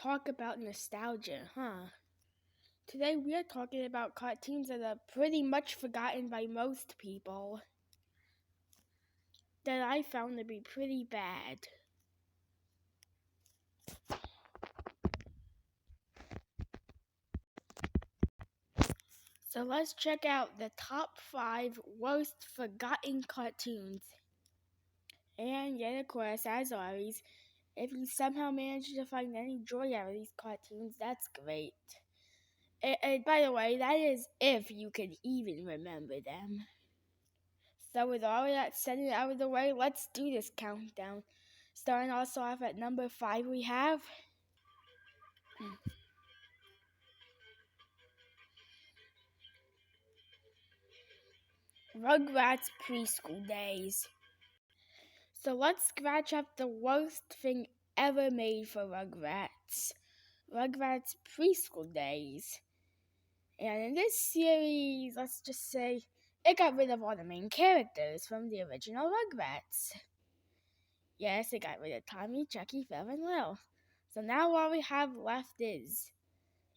talk about nostalgia, huh? Today we are talking about cartoons that are pretty much forgotten by most people, that I found to be pretty bad. So let's check out the top 5 worst forgotten cartoons. And yet, of course, as always, if you somehow manage to find any joy out of these cartoons, that's great. And by the way, that is if you can even remember them. So with all of that said and out of the way, let's do this countdown. Starting also off at number 5, we have Rugrats Preschool Days. So let's scratch up the worst thing ever made for Rugrats. Rugrats Preschool Days. And in this series, let's just say, it got rid of all the main characters from the original Rugrats. Yes, it got rid of Tommy, Chucky, Phil, and Lil. So now all we have left is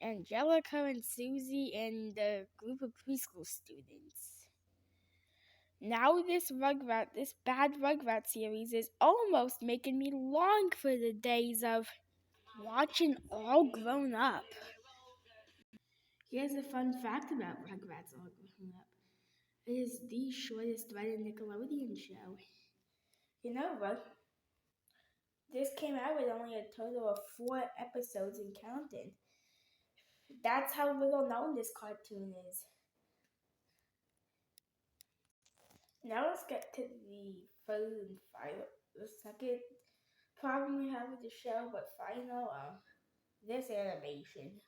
Angelica and Susie and the group of preschool students. Now this bad Rugrat series is almost making me long for the days of watching All Grown Up. Here's a fun fact about Rugrats All Grown Up. It is the shortest running Nickelodeon show. You know what? This came out with only a total of 4 episodes and counting. That's how little known this cartoon is. Now let's get to the second problem we have with the show, but this animation.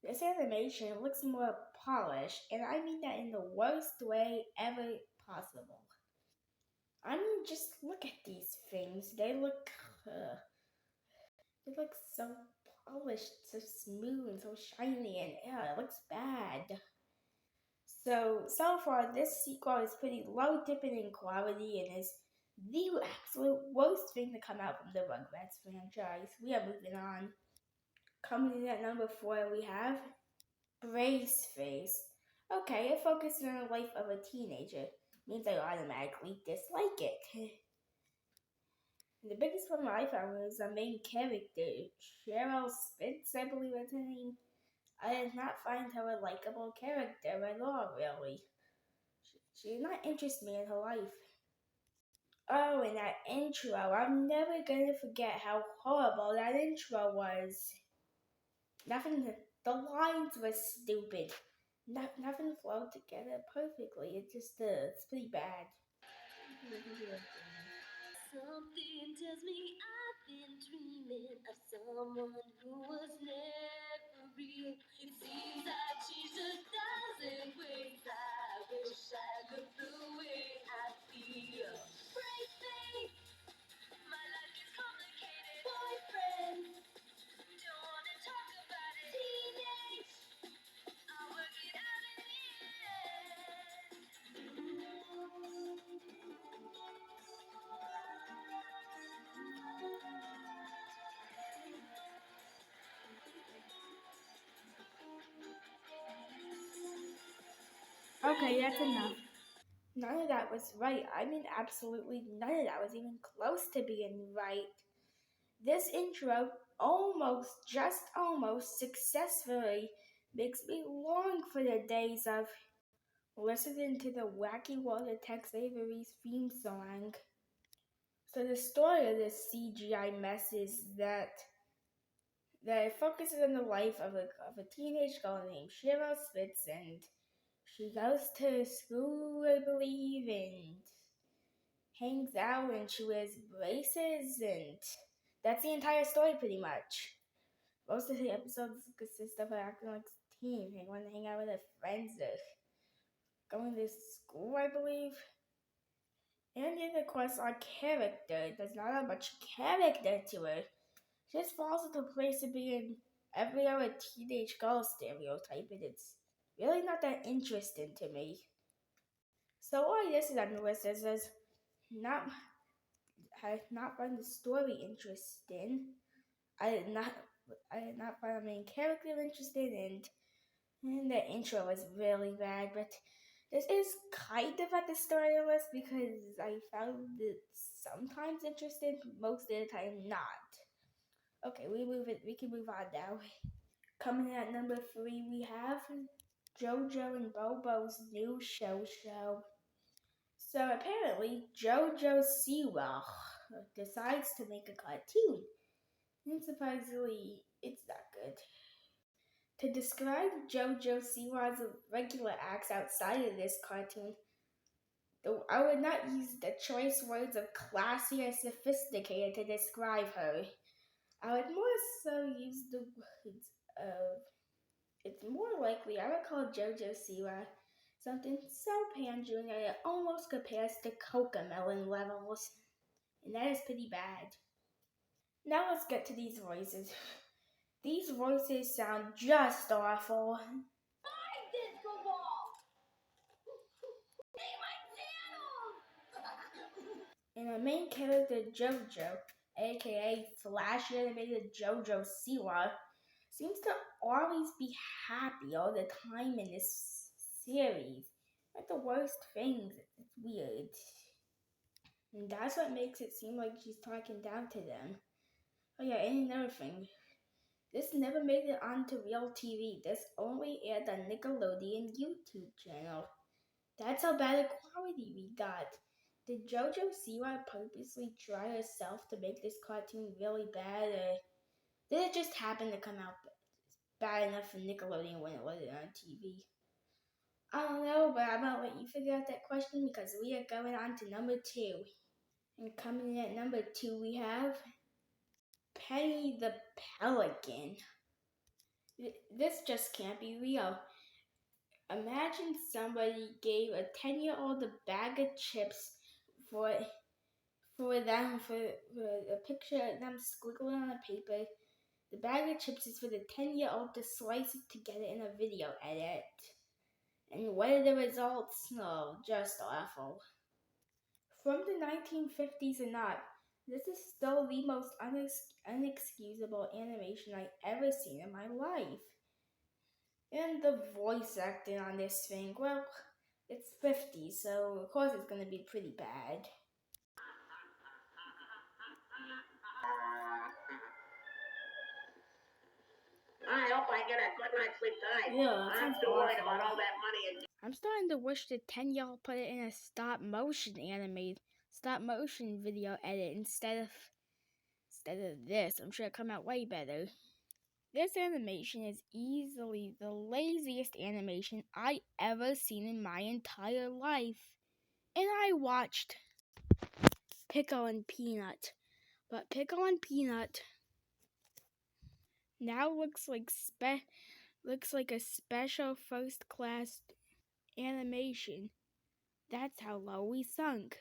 This animation looks more polished, and I mean that in the worst way ever possible. I mean, just look at these things. They look so polished, so smooth, and so shiny, and it looks bad. So far, this sequel is pretty low dipping in quality and is the absolute worst thing to come out from the Rugrats franchise. We are moving on. Coming in at number 4, we have Brace Face. Okay, it focuses on the life of a teenager. Means I automatically dislike it. The biggest problem I found was the main character, Cheryl Spitz, I believe that's her name. I did not find her a likable character at all, really. She did not interest me in her life. Oh, and that intro. I'm never gonna forget how horrible that intro was. The lines were stupid. Nothing flowed together perfectly. It's pretty bad. Something tells me I've been dreaming of someone who was never real. It seems I've changed 1,000 ways. I wish I looked the way I feel. Break me, my life is complicated. Boyfriend, don't wanna talk about it. Teenage, I'll work it out in the Okay, that's enough. None of that was right. I mean, absolutely none of that was even close to being right. This intro just almost successfully makes me long for the days of listening to the Wacky World of Tex Avery's theme song. So the story of this CGI mess is that it focuses on the life of a teenage girl named Cheryl Spitz, and she goes to school, I believe, and hangs out, and she wears braces, and that's the entire story pretty much. Most of the episodes consist of her acting like a teen, and want to hang out with her friends, or going to school, I believe. And then, of course, our character does not have much character to her. She just falls into place of being every other teenage girl stereotype, and it's really not that interesting to me. So all this is on the list is not I did not find the story interesting. I did not I did not find the main character interesting, and the intro was really bad. But this is kind of at the start of the list because I found it sometimes interesting, most of the time not. Okay, we can move on now. Coming at number 3, we have JoJo and Bobo's new show. So apparently, JoJo Siwa decides to make a cartoon, and surprisingly, it's not good. To describe JoJo Siwa's regular acts outside of this cartoon, though I would not use the choice words of classy or sophisticated to describe her. I would more so use the words of, it's more likely I would call JoJo Siwa something so pandering that it almost compares to Cocomelon levels. And that is pretty bad. Now let's get to these voices. These voices sound just awful. And our main character JoJo, aka Flash animated JoJo Siwa, seems to always be happy all the time in this series. Like the worst things. It's weird. And that's what makes it seem like she's talking down to them. Oh yeah, and another thing. This never made it onto real TV. This only aired on Nickelodeon YouTube channel. That's how bad a quality we got. Did JoJo Siwa purposely try herself to make this cartoon really bad, or did it just happen to come out bad enough for Nickelodeon when it wasn't on TV? I don't know, but I'm gonna let you figure out that question because we are going on to number 2. And coming in at number 2, we have Penny the Pelican. This just can't be real. Imagine somebody gave a 10-year-old a bag of chips for a picture of them squiggling on a paper. The bag of chips is for the 10-year-old to slice it to get it in a video edit. And what are the results? Oh, just awful. From the 1950s and not, this is still the most unexcusable animation I've ever seen in my life. And the voice acting on this thing, well, it's 50, so of course it's gonna be pretty bad. I hope I get a good night's sleep tonight. Yeah, I'm too worried about all that money. I'm starting to wish the 10-year-old put it in a stop motion video edit instead of this. I'm sure it'd come out way better. This animation is easily the laziest animation I ever seen in my entire life. And I watched Pickle and Peanut. But Pickle and Peanut now looks like a special first class animation. That's how low we sunk.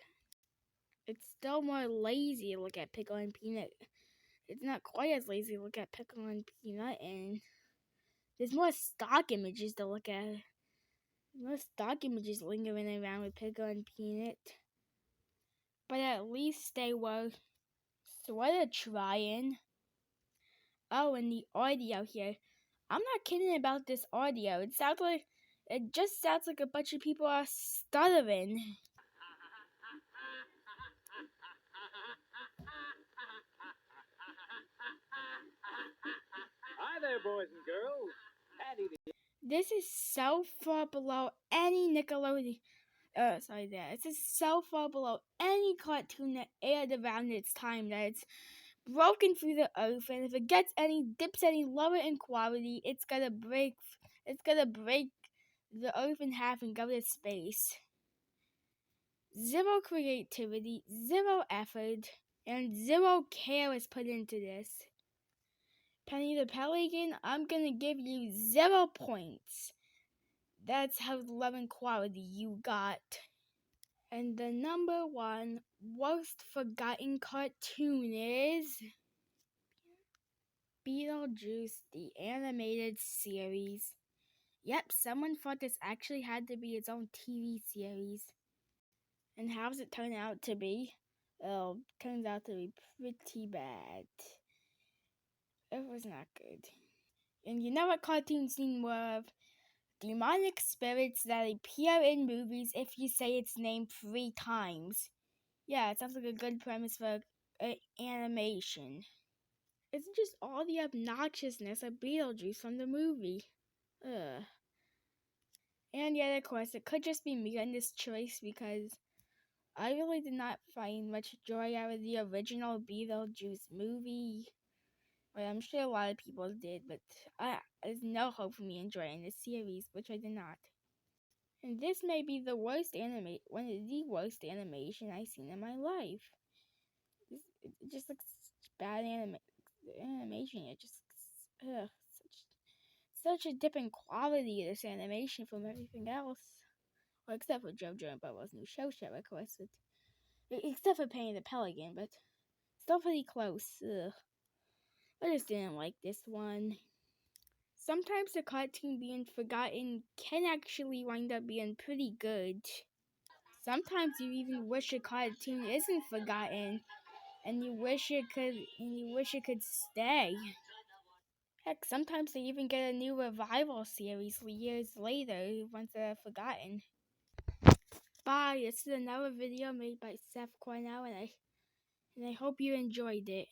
It's still more lazy to look at Pickle and Peanut. It's not quite as lazy to look at Pickle and Peanut, and there's more stock images to look at. More stock images lingering around with Pickle and Peanut. But at least they were sort of trying. Oh, and the audio here. I'm not kidding about this audio. It just sounds like a bunch of people are stuttering. Hi there, boys and girls. This is so far below any Nickelodeon. This is so far below any cartoon that aired around its time that it's broken through the earth, and if it dips any lower in quality, it's gonna break the earth in half and go to space. Zero creativity, zero effort, and zero care is put into this. Penny the Pelican, I'm gonna give you 0 points. That's how low in quality you got. And the number 1 worst forgotten cartoon is Beetlejuice, the animated series. Yep, someone thought this actually had to be its own TV series. And how's it turn out to be? Well, turns out to be pretty bad. It was not good. And you know what cartoons need more of? Demonic spirits that appear in movies if you say its name 3 times. Yeah, it sounds like a good premise for animation. It's just all the obnoxiousness of Beetlejuice from the movie. Ugh. And yet, of course, it could just be me on this choice because I really did not find much joy out of the original Beetlejuice movie. Well, I'm sure a lot of people did, but there's no hope for me enjoying this series, which I did not. And this may be the worst one of the worst animation I've seen in my life. It just looks bad animation. It just such a dip in quality of this animation from everything else. Well, except for JoJo and Bubba's new show, of course. Except for Penny the Pelican, but still pretty close. Ugh. I just didn't like this one. Sometimes the cartoon being forgotten can actually wind up being pretty good. Sometimes you even wish a cartoon isn't forgotten, and you wish it could stay. Heck, sometimes they even get a new revival series years later once they're forgotten. Bye. This is another video made by Seth Cornell, and I hope you enjoyed it.